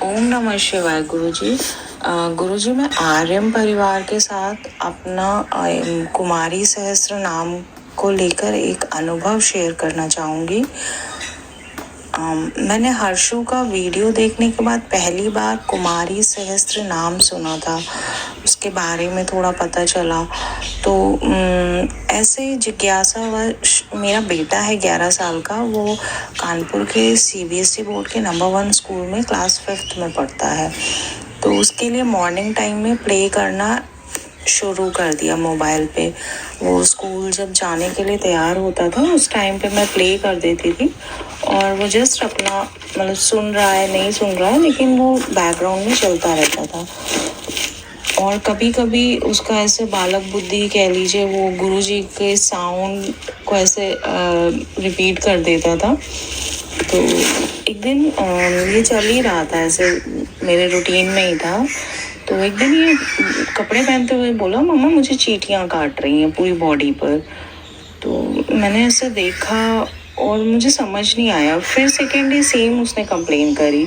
ओम नमः शिवाय गुरुजी। गुरुजी, मैं आर्यम परिवार के साथ अपना कुमारी सहस्त्र नाम को लेकर एक अनुभव शेयर करना चाहूँगी। मैंने हर्षु का वीडियो देखने के बाद पहली बार कुमारी सहस्त्र नाम सुना था, उसके बारे में थोड़ा पता चला तो ऐसे जिज्ञासावश मेरा बेटा है 11 साल का, वो कानपुर के CBSE बोर्ड के नंबर 1 स्कूल में क्लास 5th में पढ़ता है। तो उसके लिए मॉर्निंग टाइम में प्ले करना शुरू कर दिया मोबाइल पे। वो स्कूल जब जाने के लिए तैयार होता था उस टाइम पे मैं प्ले कर देती थी और वो जस्ट अपना मतलब सुन रहा है नहीं सुन रहा है लेकिन वो बैकग्राउंड में चलता रहता था। और कभी कभी उसका ऐसे बालक बुद्धि कह लीजिए, वो गुरुजी के साउंड को ऐसे रिपीट कर देता था। तो एक दिन ये चल ही रहा था ऐसे, मेरे रूटीन में ही था। तो एक दिन ये कपड़े पहनते हुए बोला, मम्मा मुझे चींटियाँ काट रही हैं पूरी बॉडी पर। तो मैंने ऐसे देखा और मुझे समझ नहीं आया। फिर सेकेंड डे सेम उसने कंप्लेन करी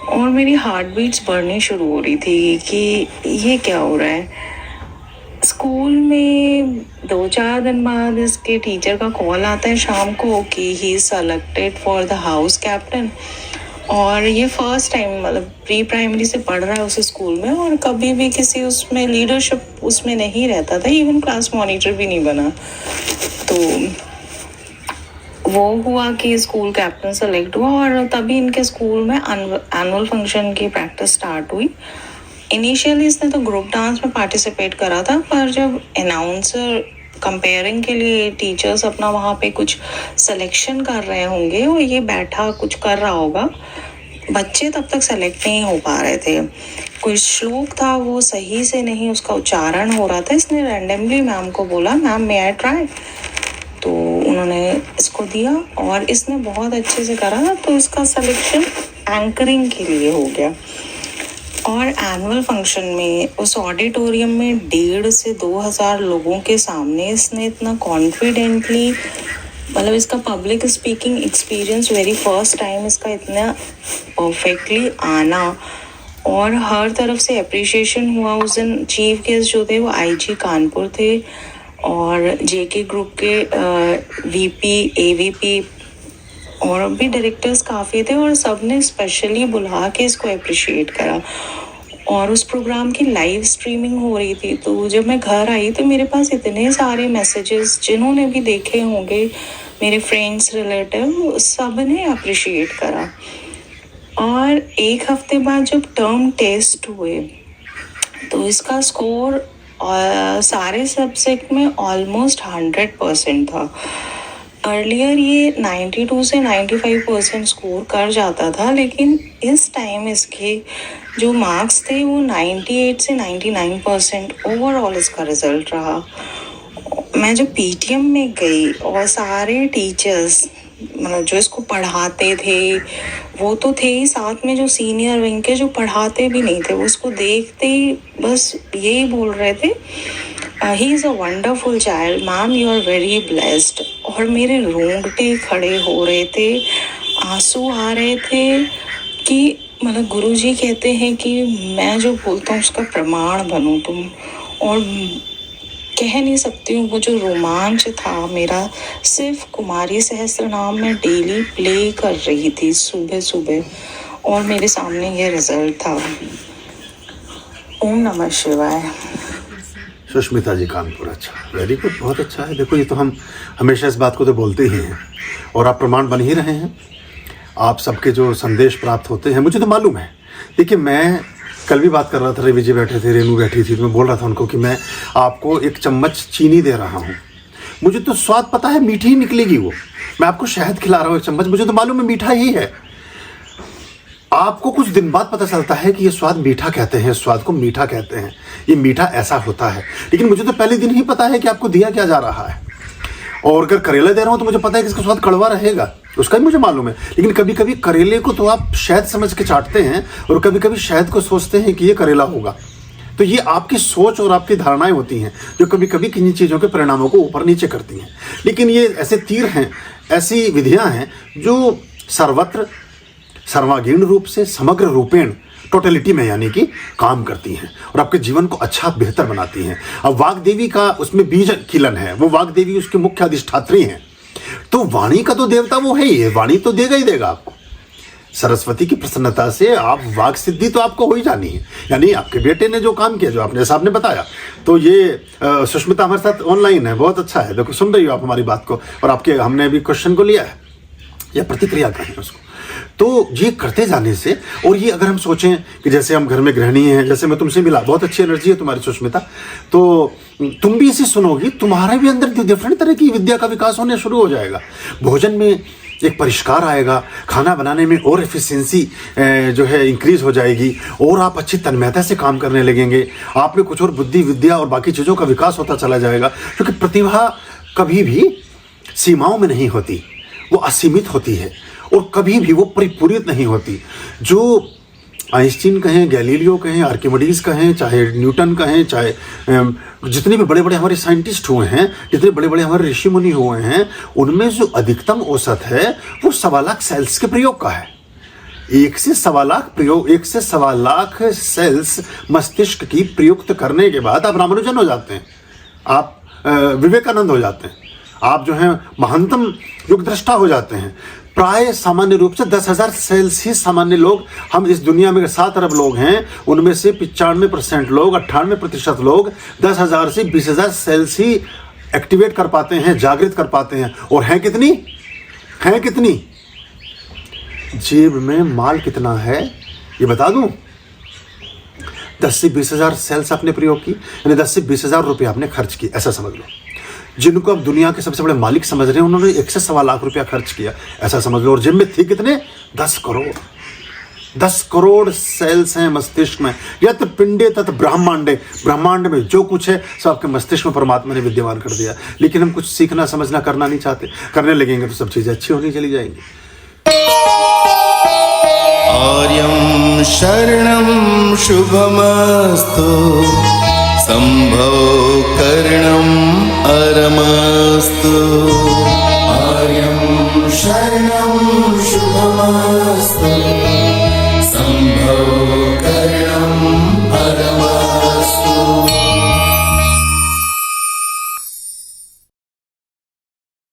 और मेरी हार्ट बीट्स बढ़नी शुरू हो रही थी कि ये क्या हो रहा है। स्कूल में 2-4 दिन बाद इसके टीचर का कॉल आता है शाम को कि he is selected for the house captain. और ये फर्स्ट टाइम मतलब प्री प्राइमरी से पढ़ रहा है उस स्कूल में और कभी भी किसी उसमें लीडरशिप उसमें नहीं रहता था, इवन क्लास मॉनिटर भी नहीं बना। तो वो हुआ कि स्कूल कैप्टन सेलेक्ट हुआ और तभी इनके स्कूल में एनुअल फंक्शन की प्रैक्टिस स्टार्ट हुई। इनिशियली इसने तो ग्रुप डांस में पार्टिसिपेट करा था, पर जब अनाउंसर कंपेयरिंग के लिए टीचर्स अपना वहाँ पे कुछ सिलेक्शन कर रहे होंगे और ये बैठा कुछ कर रहा होगा, बच्चे तब तक सेलेक्ट नहीं हो पा रहे थे। कोई श्लोक था वो सही से नहीं उसका उच्चारण हो रहा था। इसने रैंडमली मैम को बोला, मैम मे आई ट्राई। तो उन्होंने इसको दिया और इसने बहुत अच्छे से करा, तो इसका सिलेक्शन एंकरिंग के लिए हो गया। और एनुअल फंक्शन में उस ऑडिटोरियम में 1,500 से 2,000 लोगों के सामने इसने इतना कॉन्फिडेंटली, मतलब इसका public speaking experience very first time इसका इतना परफेक्टली आना और हर तरफ से अप्रिशिएशन हुआ। उस दिन चीफ गेस्ट जो थे वो IG कानपुर थे और JK ग्रुप के VP AVP और भी डायरेक्टर्स काफ़ी थे और सब ने स्पेशली बुला के इसको अप्रिशिएट करा। और उस प्रोग्राम की लाइव स्ट्रीमिंग हो रही थी। तो जब मैं घर आई तो मेरे पास इतने सारे मैसेजेस, जिन्होंने भी देखे होंगे मेरे फ्रेंड्स रिलेटिव, सब ने अप्रिशिएट करा। और एक हफ्ते बाद जब टर्म टेस्ट हुए तो इसका स्कोर सारे सब्जेक्ट में ऑलमोस्ट 100% था। अर्लियर ये 92 से 95% स्कोर कर जाता था, लेकिन इस टाइम इसके जो मार्क्स थे वो 98 से 99% ओवरऑल इसका रिजल्ट रहा। मैं जब PTM में गई और सारे टीचर्स मतलब जो इसको पढ़ाते थे वो तो थे ही, साथ में जो सीनियर विंग के जो पढ़ाते भी नहीं थे वो उसको देखते ही बस यही बोल रहे थे, he is a wonderful child ma'am, you are very blessed. और मेरे रोंगटे खड़े हो रहे थे, आंसू आ रहे थे कि मतलब गुरुजी कहते हैं कि मैं जो बोलता हूँ उसका प्रमाण बनो तुम। और कह नहीं सकती हूँ वो जो रोमांच था मेरा, सिर्फ कुमारी सहस्त्र नाम में डेली प्ले कर रही थी सुबह सुबह और मेरे सामने ये रिजल्ट था। ओम नमः शिवाय। सुष्मिता जी कानपुर, अच्छा, वेरी गुड, बहुत अच्छा है। देखो ये तो हम हमेशा इस बात को तो बोलते ही हैं और आप प्रमाण बन ही रहे हैं। आप सबके जो संदेश प्राप्त होते हैं मुझे तो मालूम है। देखिए मैं कल भी बात कर रहा था, रवि जी बैठे थे, रेनू बैठी थी, तो मैं बोल रहा था उनको कि मैं आपको 1 चम्मच चीनी दे रहा हूँ, मुझे तो स्वाद पता है मीठी ही निकलेगी वो। मैं आपको शहद खिला रहा हूँ 1 चम्मच, मुझे तो मालूम है मीठा ही है। आपको कुछ दिन बाद पता चलता है कि ये स्वाद मीठा कहते हैं, इस स्वाद को मीठा कहते हैं, ये मीठा ऐसा होता है। लेकिन मुझे तो पहले दिन ही पता है कि आपको दिया क्या जा रहा है। और अगर करेला दे रहा हूँ तो मुझे पता है कि इसका स्वाद कड़वा रहेगा, उसका भी मुझे मालूम है। लेकिन कभी कभी करेले को तो आप शहद समझ के चाटते हैं और कभी कभी शहद को सोचते हैं कि ये करेला होगा। तो ये आपकी सोच और आपकी धारणाएं होती हैं जो कभी कभी किन्हीं चीज़ों के परिणामों को ऊपर नीचे करती हैं। लेकिन ये ऐसे तीर हैं, ऐसी विधियां हैं जो सर्वत्र सर्वांगीण रूप से, समग्र रूपेण, टोटलिटी में यानी कि काम करती हैं और आपके जीवन को अच्छा बेहतर बनाती हैं। अब वाग देवी का उसमें बीज किलन है, वो वाग देवी उसके मुख्य अधिष्ठात्री हैं। तो वाणी का तो देवता वो है ही है, वाणी तो देगा ही देगा आपको। सरस्वती की प्रसन्नता से आप वाग सिद्धि तो आपको हो ही जानी है। यानी आपके बेटे ने जो काम किया, जो आपने साहब ने बताया, तो ये सुष्मिता हमारे साथ ऑनलाइन है, बहुत अच्छा है। देखो सुन रही हो आप हमारी बात को, और आपके हमने अभी क्वेश्चन को लिया है या प्रतिक्रिया करें उसको। तो ये करते जाने से, और ये अगर हम सोचें कि जैसे हम घर में गृहिणी हैं, जैसे मैं तुमसे मिला, बहुत अच्छी एनर्जी है तुम्हारी सुष्मिता, तो तुम भी इसे सुनोगी, तुम्हारे भी अंदर डिफरेंट तरह की विद्या का विकास होने शुरू हो जाएगा। भोजन में एक परिष्कार आएगा, खाना बनाने में और एफिशिएंसी जो है इंक्रीज हो जाएगी, और आप अच्छी तन्मयता से काम करने लगेंगे। आप में कुछ और बुद्धि, विद्या और बाकी चीज़ों का विकास होता चला जाएगा, क्योंकि प्रतिभा कभी भी सीमाओं में नहीं होती, वो असीमित होती है, और कभी भी वो परिपूरित नहीं होती। जो आइंस्टीन कहें, गैलीलियो कहें, आर्किमिडीज कहें, चाहे न्यूटन कहें, चाहे जितने भी बड़े बड़े हमारे साइंटिस्ट हुए हैं, जितने बड़े बड़े हमारे ऋषि मुनि हुए हैं, उनमें जो अधिकतम औसत है वो 1.25 लाख सेल्स के प्रयोग का है। 1 से 1.25 लाख प्रयोग, 1 से 1.25 लाख सेल्स मस्तिष्क की प्रयुक्त करने के बाद आप रामानुजन हो जाते हैं, आप विवेकानंद हो जाते हैं, आप जो है महंतम युग दृष्टा हो जाते हैं। प्राय सामान्य रूप से 10,000 सेल्स ही सामान्य लोग, हम इस दुनिया में 7 अरब लोग हैं, उनमें से 95% लोग, 98% लोग 10,000 से 20,000 सेल्स ही एक्टिवेट कर पाते हैं, जागृत कर पाते हैं। और हैं कितनी? जेब में माल कितना है ये बता दूं? 10 से 20,000 सेल्स आपने प्रयोग की, यानी 10 से 20,000 रुपये आपने खर्च की, ऐसा समझ लो। जिनको अब दुनिया के सबसे बड़े मालिक समझ रहे हैं, उन्होंने 1 से 1.25 लाख रुपया खर्च किया, ऐसा समझ लो। और जिम में थे कितने? 10 करोड़। 10 करोड़ सेल्स हैं मस्तिष्क में। यत पिंडे तत ब्रह्मांडे, ब्रह्मांड में जो कुछ है सब आपके मस्तिष्क में परमात्मा ने विद्यमान कर दिया। लेकिन हम कुछ सीखना, समझना, करना नहीं चाहते। करने लगेंगे तो सब चीजें अच्छी होनी चली जाएंगी। आर्यं शरणं शुभमस्तु, संभव करणम् अरमस्तु। आर्यं शरणं शुभमस्तु, संभव